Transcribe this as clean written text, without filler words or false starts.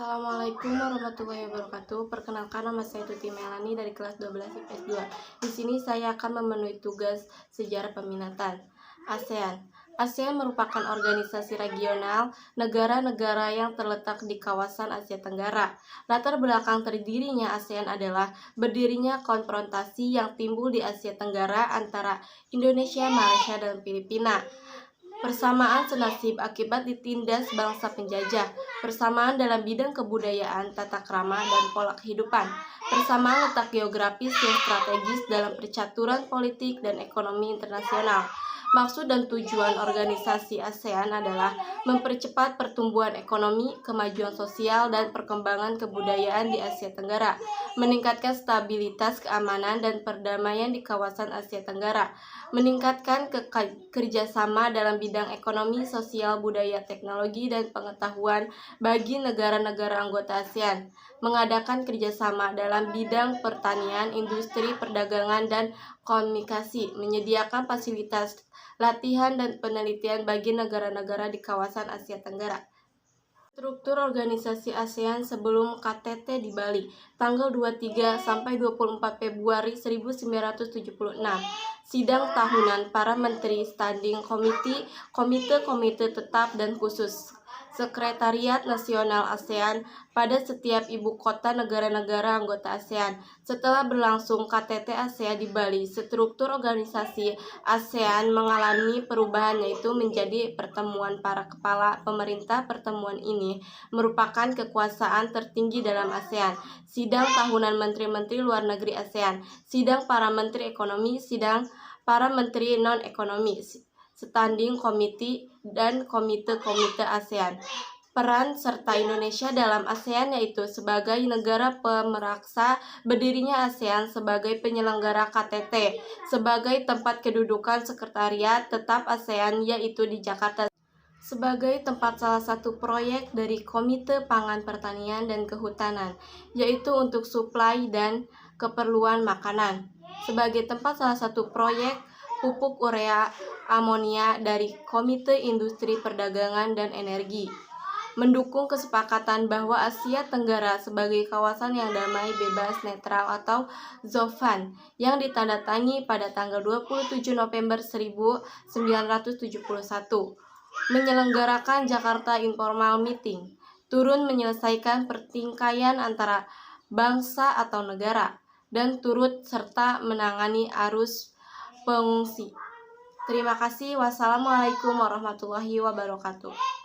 Assalamualaikum warahmatullahi wabarakatuh. Perkenalkan, nama saya Tuti Melani dari kelas 12 IPS 2. Di sini saya akan memenuhi tugas sejarah peminatan. ASEAN. ASEAN merupakan organisasi regional negara-negara yang terletak di kawasan Asia Tenggara. Latar belakang terdirinya ASEAN adalah berdirinya konfrontasi yang timbul di Asia Tenggara antara Indonesia, Malaysia, dan Filipina. Persamaan senasib akibat ditindas bangsa penjajah, persamaan dalam bidang kebudayaan, tata krama, dan pola kehidupan, persamaan letak geografis yang strategis dalam percaturan politik dan ekonomi internasional. Maksud dan tujuan organisasi ASEAN adalah mempercepat pertumbuhan ekonomi, kemajuan sosial, dan perkembangan kebudayaan di Asia Tenggara, meningkatkan stabilitas, keamanan, dan perdamaian di kawasan Asia Tenggara, meningkatkan kerjasama dalam bidang ekonomi, sosial, budaya, teknologi, dan pengetahuan bagi negara-negara anggota ASEAN, mengadakan kerjasama dalam bidang pertanian, industri, perdagangan, dan komunikasi, menyediakan fasilitas latihan dan penelitian bagi negara-negara di kawasan Asia Tenggara. Struktur organisasi ASEAN sebelum KTT di Bali, tanggal 23 sampai 24 Februari 1976. Sidang tahunan para menteri, standing committee, komite tetap dan khusus. Sekretariat Nasional ASEAN pada setiap ibu kota negara-negara anggota ASEAN. Setelah berlangsung KTT ASEAN di Bali, struktur organisasi ASEAN mengalami perubahan, yaitu menjadi pertemuan para kepala pemerintah. Pertemuan ini merupakan kekuasaan tertinggi dalam ASEAN. Sidang tahunan menteri-menteri luar negeri ASEAN, sidang para menteri ekonomi, sidang para menteri non-ekonomi, standing committee, dan komite ASEAN. Peran serta Indonesia dalam ASEAN yaitu sebagai negara pemeraksa berdirinya ASEAN, sebagai penyelenggara KTT, sebagai tempat kedudukan sekretariat tetap ASEAN yaitu di Jakarta, sebagai tempat salah satu proyek dari Komite Pangan Pertanian dan Kehutanan, yaitu untuk suplai dan keperluan makanan, sebagai tempat salah satu proyek pupuk urea amonia dari Komite Industri Perdagangan dan Energi, mendukung kesepakatan bahwa Asia Tenggara sebagai kawasan yang damai, bebas, netral atau ZOFAN yang ditandatangani pada tanggal 27 November 1971, menyelenggarakan Jakarta Informal Meeting, turun menyelesaikan pertikaian antara bangsa atau negara, dan turut serta menangani arus pengungsi. Terima kasih. Wassalamualaikum warahmatullahi wabarakatuh.